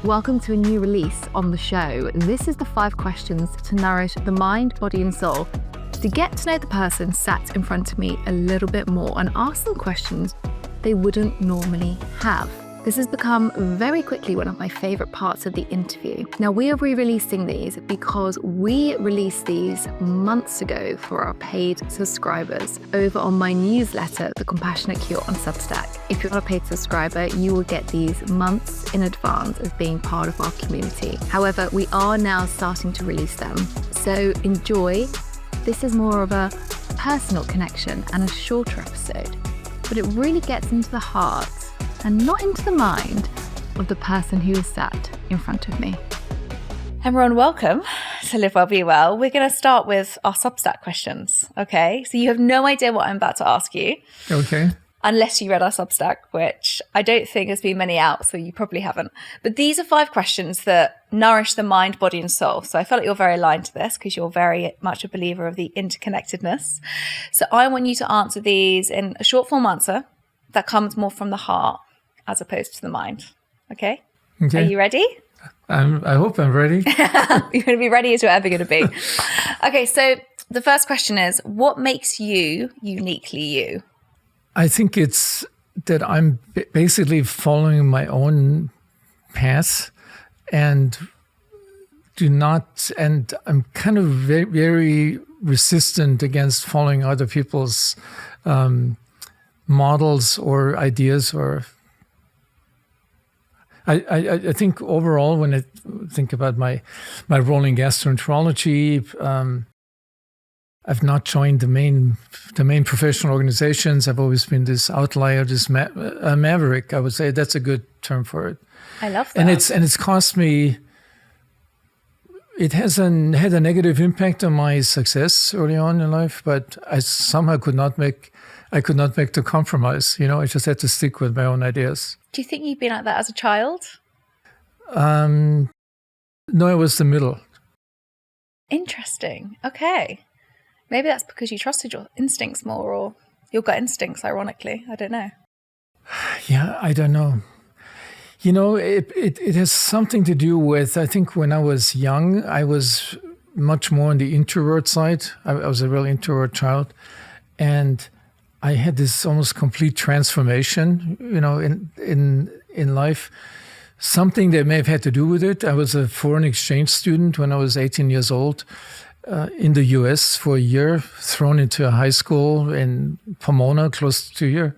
Welcome to a new release on the show. This is the 5 questions to nourish the mind, body and soul, to get to know the person sat in front of me a little bit more and ask them questions they wouldn't normally have. This has become very quickly one of my favourite parts of the interview. Now, we are re-releasing these because we released these months ago for our paid subscribers over on my newsletter, The Compassionate Cure on Substack. If you're not a paid subscriber, you will get these months in advance as being part of our community. However, we are now starting to release them. So enjoy. This is more of a personal connection and a shorter episode, but it really gets into the heart and not into the mind of the person who is sat in front of me. Emeran, welcome to Live Well, Be Well. We're going to start with our Substack questions, okay? So you have no idea what I'm about to ask you. Okay. Unless you read our Substack, which I don't think has been many out, so you probably haven't. But these are 5 questions that nourish the mind, body and soul. So I feel like you're very aligned to this because you're very much a believer of the interconnectedness. So I want you to answer these in a short form answer that comes more from the heart as opposed to the mind. Okay? Are you ready? I hope I'm ready. You're going to be ready as you're ever going to be. Okay, so the first question is, what makes you uniquely you? I think it's that I'm basically following my own path and I'm kind of very, very resistant against following other people's models or ideas. Or I think overall, when I think about my role in gastroenterology, I've not joined the main professional organizations. I've always been this outlier, this maverick. I would say that's a good term for it. I love that. And it's cost me. It had a negative impact on my success early on in life, but I somehow could not make the compromise. I just had to stick with my own ideas. Do you think you've been like that as a child? No, it was the middle. Interesting. Okay. Maybe that's because you trusted your instincts more, or your gut instincts, ironically. I don't know. Yeah, I don't know. It has something to do with, I think when I was young, I was much more on the introvert side. I was a real introvert child. And I had this almost complete transformation, in life. Something that may have had to do with it. I was a foreign exchange student when I was 18 years old in the US for a year, thrown into a high school in Pomona, close to here.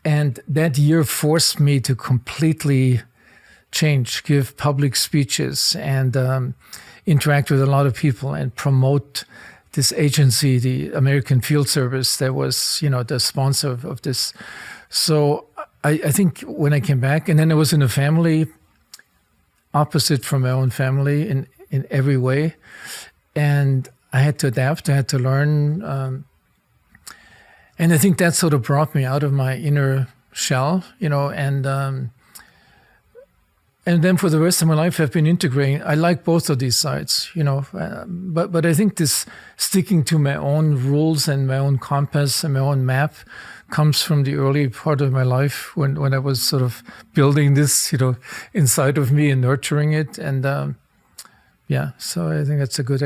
And that year forced me to completely change, give public speeches and interact with a lot of people and promote this agency, the American Field Service, that was, the sponsor of this. So I think when I came back, and then I was in a family opposite from my own family in every way, and I had to adapt, I had to learn. And I think that sort of brought me out of my inner shell, and then for the rest of my life, I've been integrating. I like both of these sides, but I think this sticking to my own rules and my own compass and my own map comes from the early part of my life when I was sort of building this, inside of me and nurturing it. And so I think that's a good.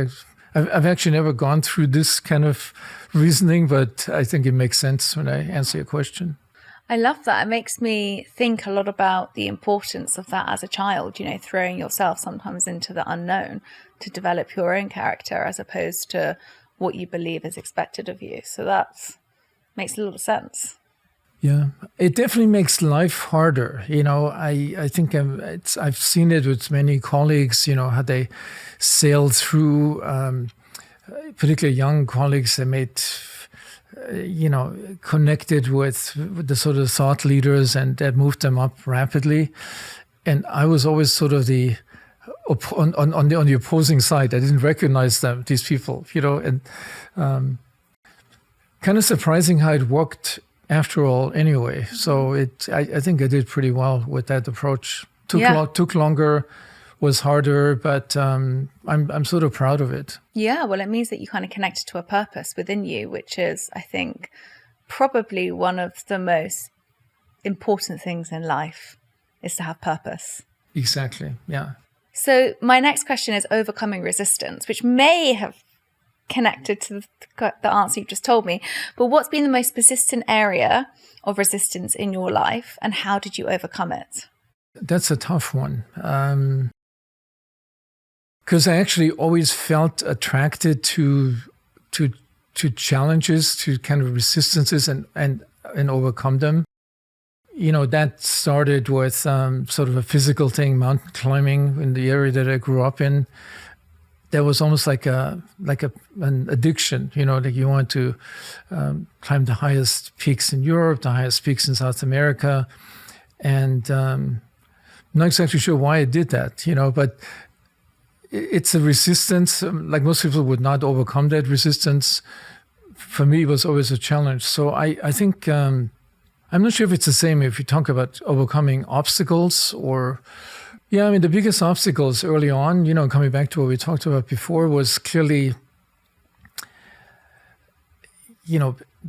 I've actually never gone through this kind of reasoning, but I think it makes sense when I answer your question. I love that. It makes me think a lot about the importance of that as a child, throwing yourself sometimes into the unknown to develop your own character as opposed to what you believe is expected of you. So that makes a lot of sense. Yeah, it definitely makes life harder. I think I've seen it with many colleagues, how they sailed through, particularly young colleagues. They made connected with the sort of thought leaders, and that moved them up rapidly. And I was always sort of on the opposing side. I didn't recognize these people, and kind of surprising how it worked after all anyway. So I think I did pretty well with that approach. Took longer, was harder, but I'm sort of proud of it. Yeah, well, it means that you kind of connected to a purpose within you, which is, I think, probably one of the most important things in life is to have purpose. Exactly. Yeah. So my next question is overcoming resistance, which may have connected to the answer you've just told me. But what's been the most persistent area of resistance in your life, and how did you overcome it? That's a tough one. Because I actually always felt attracted to challenges, to kind of resistances, and overcome them. That started with sort of a physical thing, mountain climbing in the area that I grew up in. There was almost like an addiction, like you want to climb the highest peaks in Europe, the highest peaks in South America. And I'm not exactly sure why I did that, but it's a resistance. Like most people would not overcome that resistance. For me, it was always a challenge. So I think, I'm not sure if it's the same if you talk about overcoming obstacles or... Yeah, I mean, the biggest obstacles early on, coming back to what we talked about before, was clearly,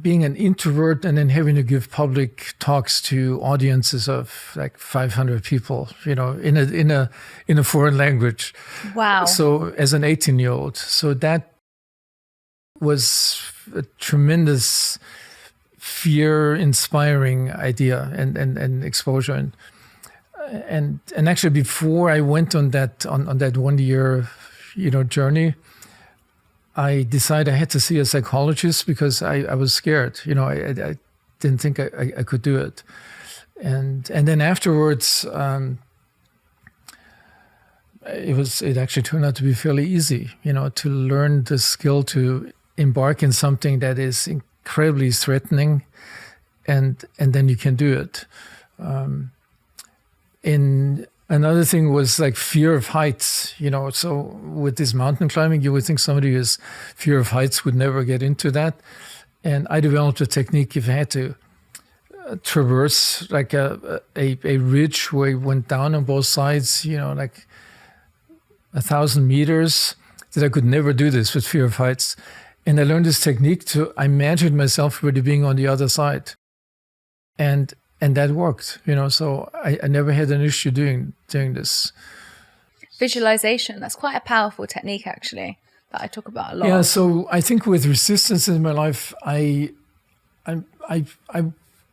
being an introvert and then having to give public talks to audiences of like 500 people, in a foreign language. Wow. So as an 18-year-old, so that was a tremendous fear-inspiring idea and exposure. And actually, before I went on that 1 year, journey, I decided I had to see a psychologist because I was scared. I didn't think I could do it. And then afterwards, it actually turned out to be fairly easy. To learn the skill to embark in something that is incredibly threatening, and then you can do it. In another thing was like fear of heights, so with this mountain climbing, you would think somebody who has fear of heights would never get into that. And I developed a technique if I had to traverse like a ridge where it went down on both sides, like 1,000 meters, that I could never do this with fear of heights. And I learned this technique to imagine myself really being on the other side. And that worked, so I never had an issue doing this. Visualization, that's quite a powerful technique, actually, that I talk about a lot. Yeah, so I think with resistance in my life, I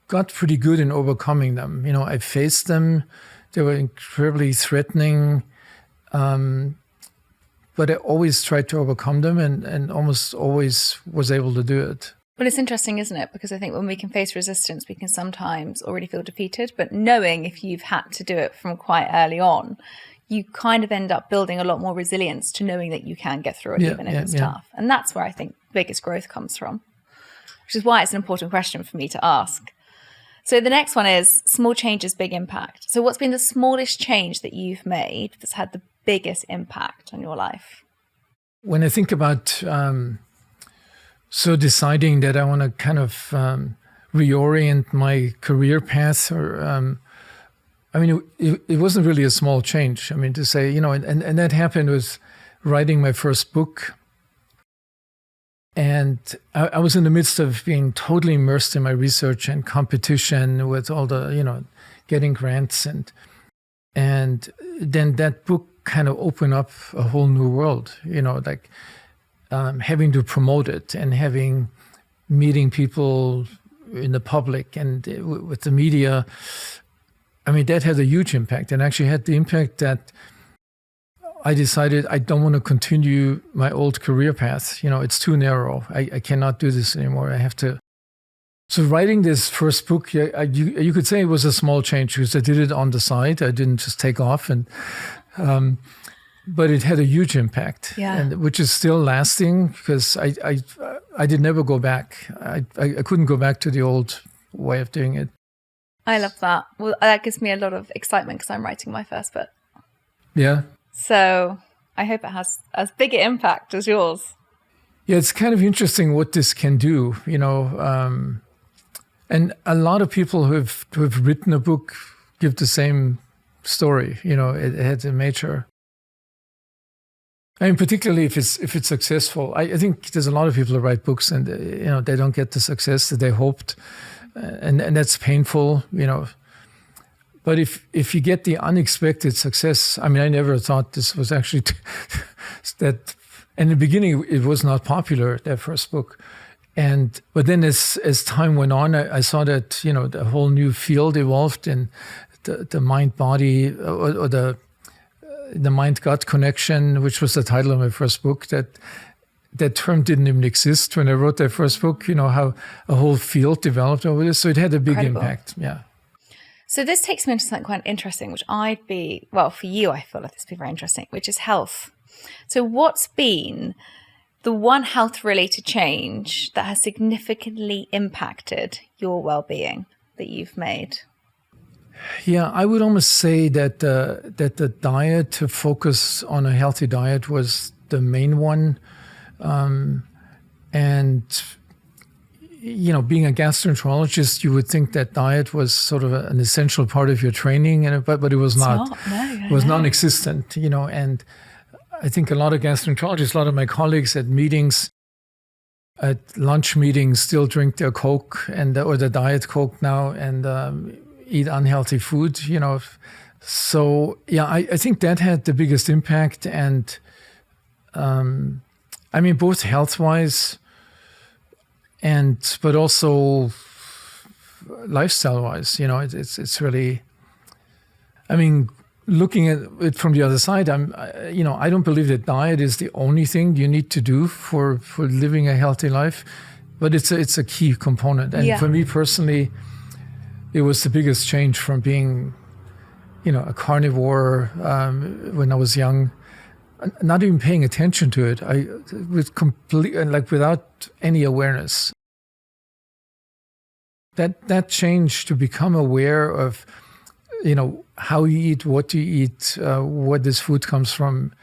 got pretty good in overcoming them. I faced them. They were incredibly threatening, but I always tried to overcome them and almost always was able to do it. Well, it's interesting, isn't it? Because I think when we can face resistance, we can sometimes already feel defeated. But knowing if you've had to do it from quite early on, you kind of end up building a lot more resilience to knowing that you can get through it, even if it's tough. And that's where I think biggest growth comes from, which is why it's an important question for me to ask. So the next one is small changes, big impact. So what's been the smallest change that you've made that's had the biggest impact on your life? When I think about... So deciding that I want to kind of reorient my career path, or it wasn't really a small change. I mean, to say, and that happened with writing my first book. And I was in the midst of being totally immersed in my research and competition with all the, getting grants. And then that book kind of opened up a whole new world, having to promote it and meeting people in the public and with the media. I mean, that had a huge impact, and actually had the impact that I decided I don't want to continue my old career path. It's too narrow. I cannot do this anymore. I have to. So writing this first book, you could say it was a small change because I did it on the side. I didn't just take off but it had a huge impact, and which is still lasting because I did never go back. I couldn't go back to the old way of doing it. I love that. Well, that gives me a lot of excitement because I'm writing my first book. Yeah. So I hope it has as big an impact as yours. Yeah, it's kind of interesting what this can do, and a lot of people who have written a book give the same story. It had a major. I mean, particularly if it's successful. I think there's a lot of people who write books and they don't get the success that they hoped, and that's painful. But if you get the unexpected success, I mean, I never thought this was actually that. In the beginning, it was not popular, that first book. But then as time went on, I saw that, the whole new field evolved in the mind-body or the mind-gut connection, which was the title of my first book. That term didn't even exist when I wrote that first book, how a whole field developed over this. So it had a big impact, yeah. So this takes me into something quite interesting, which for you, I feel like this would be very interesting, which is health. So what's been the one health-related change that has significantly impacted your well-being that you've made? Yeah, I would almost say that the diet, to focus on a healthy diet, was the main one. Being a gastroenterologist, you would think that diet was sort of an essential part of your training, but it was not. It was non-existent, and I think a lot of gastroenterologists, a lot of my colleagues at meetings, at lunch meetings, still drink their Coke or the Diet Coke now and eat unhealthy food, So, yeah, I think that had the biggest impact. And both health-wise but also lifestyle-wise, it's really, looking at it from the other side, I don't believe that diet is the only thing you need to do for living a healthy life, but it's a key component. And for me personally, it was the biggest change from being, a carnivore when I was young, not even paying attention to it. Without any awareness. That change to become aware of, how you eat, what you eat, where this food comes from.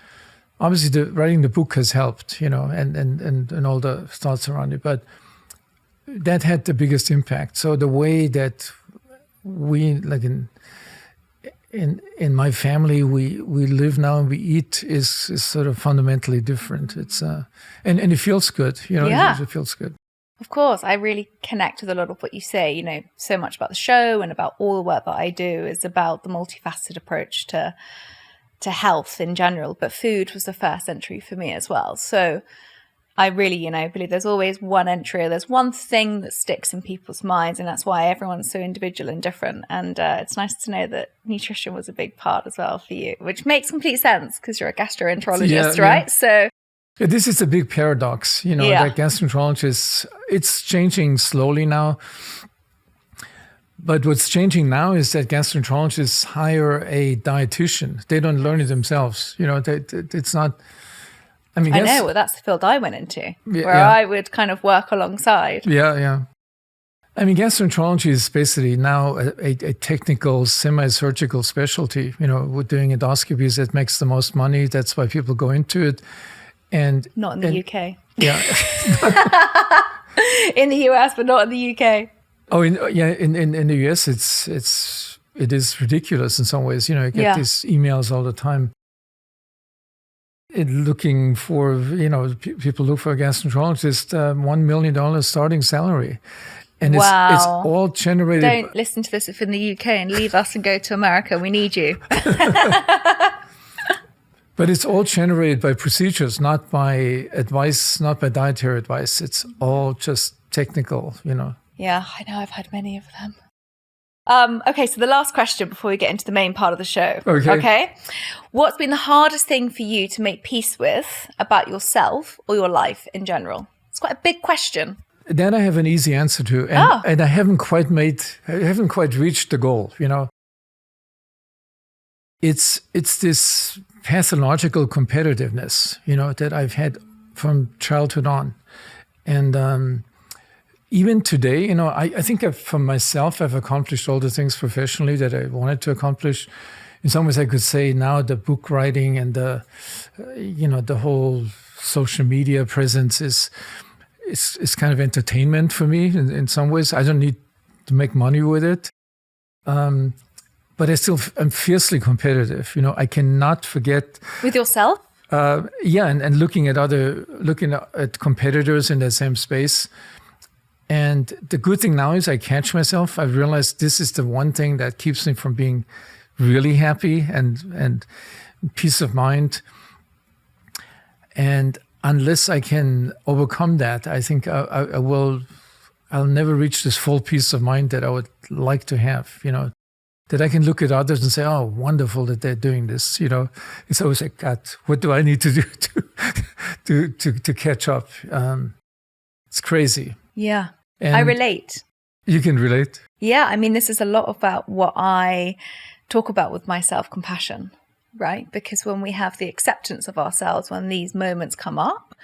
Obviously, writing the book has helped, and all the thoughts around it. But that had the biggest impact. So the way that we, like in my family, we live now and we eat is sort of fundamentally different. It's and it feels good, It feels good. Of course, I really connect with a lot of what you say. So much about the show and about all the work that I do is about the multifaceted approach to health in general. But food was the first entry for me as well. So I really, believe there's always one entry, or there's one thing that sticks in people's minds, and that's why everyone's so individual and different. And it's nice to know that nutrition was a big part as well for you, which makes complete sense because you're a gastroenterologist, right? So this is a big paradox, that gastroenterologists, it's changing slowly now. But what's changing now is that gastroenterologists hire a dietitian. They don't learn it themselves. It's not. I know. Well, that's the field I went into, where I would kind of work alongside. Yeah. Gastroenterology is basically now a technical, semi-surgical specialty. We're doing endoscopies. That makes the most money. That's why people go into it. And not in the UK. Yeah. In the US, but not in the UK. Oh, in the US, it is ridiculous in some ways. I get these emails all the time. Looking for, people look for a gastroenterologist, $1 million starting salary. And it's all generated. Don't listen to this if in the UK and leave us and go to America. We need you. But it's all generated by procedures, not by advice, not by dietary advice. It's all just technical, Yeah, I know. I've had many of them. Okay, so the last question before we get into the main part of the show. Okay. What's been the hardest thing for you to make peace with about yourself or your life in general? It's quite a big question. That I have an easy answer to, and I haven't quite reached the goal. It's this pathological competitiveness, that I've had from childhood on, and even today, I think for myself, I've accomplished all the things professionally that I wanted to accomplish. In some ways, I could say now the book writing and the whole social media presence is kind of entertainment for me in some ways. I don't need to make money with it. But I'm fiercely competitive. I cannot forget. With yourself? And looking at competitors in the same space. And the good thing now is I catch myself. I've realized this is the one thing that keeps me from being really happy and peace of mind. And unless I can overcome that, I think I'll never reach this full peace of mind that I would like to have, that I can look at others and say, oh, wonderful that they're doing this. It's always like, God, what do I need to do to catch up? It's crazy. Yeah. And I relate. You can relate? Yeah. I mean, this is a lot about what I talk about with my self-compassion, right? Because when we have the acceptance of ourselves, when these moments come up,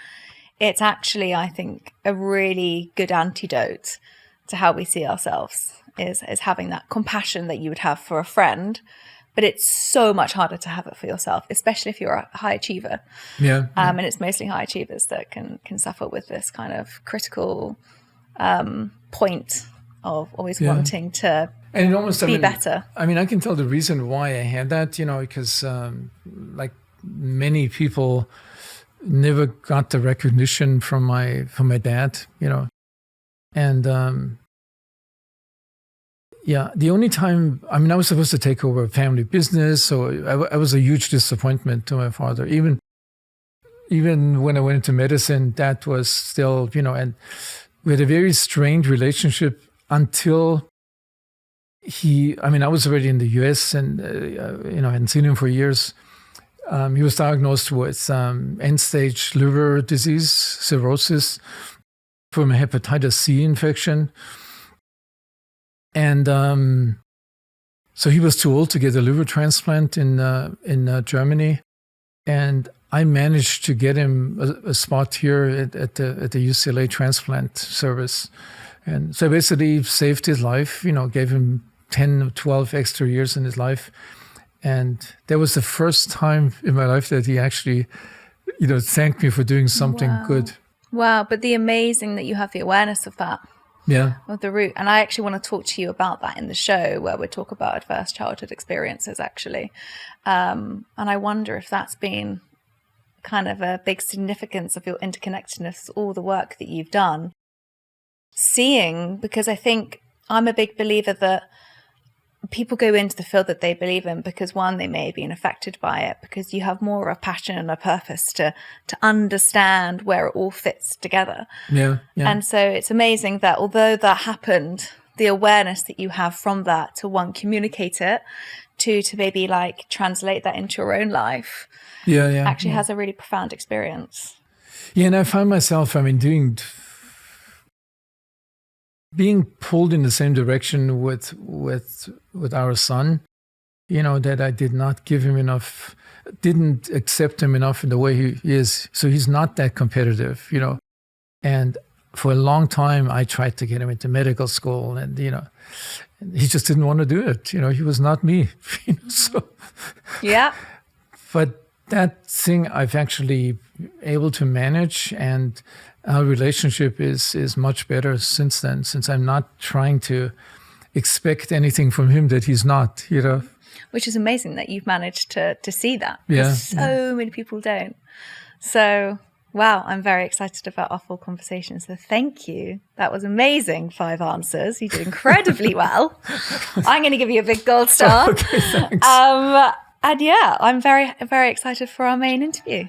it's actually, I think, a really good antidote to how we see ourselves, is having that compassion that you would have for a friend. But it's so much harder to have it for yourself, especially if you're a high achiever. Yeah. And it's mostly high achievers that can suffer with this kind of critical point of always wanting to be better. I mean, I can tell the reason why I had that, because like many people never got the recognition from my dad, and the only time, I was supposed to take over a family business, so I was a huge disappointment to my father. Even when I went into medicine, that was still, and we had a very strained relationship until I was already in the US and, I hadn't seen him for years. He was diagnosed with end-stage liver disease, cirrhosis, from a hepatitis C infection. And so he was too old to get a liver transplant in Germany. And I managed to get him a spot here at the UCLA transplant service. And so I basically saved his life, gave him 10 or 12 extra years in his life. And that was the first time in my life that he actually, thanked me for doing something good. Wow. But the amazing that you have the awareness of that. Yeah. Of the root. And I actually want to talk to you about that in the show, where we talk about adverse childhood experiences, actually. And I wonder if that's been kind of a big significance of your interconnectedness, all the work that you've done. Seeing, because I think I'm a big believer that people go into the field that they believe in because, one, they may have been affected by it, because you have more of a passion and a purpose to understand where it all fits together. Yeah. And so it's amazing that although that happened, the awareness that you have from that to, one, communicate it, two, to maybe like translate that into your own life, actually has a really profound experience. Yeah, and I find myself, being pulled in the same direction with our son, that I did not give him enough, didn't accept him enough in the way he is. So he's not that competitive, And for a long time, I tried to get him into medical school, and, he just didn't want to do it. He was not me. So. Yeah. But that thing I've actually able to manage, and our relationship is much better since then, since I'm not trying to expect anything from him that he's not, Which is amazing that you've managed to see that. Yeah. So many people don't. So, wow, I'm very excited about our full conversation. So thank you. That was amazing. 5 answers. You did incredibly well. I'm going to give you a big gold star. Okay, thanks. And yeah, I'm very, very excited for our main interview.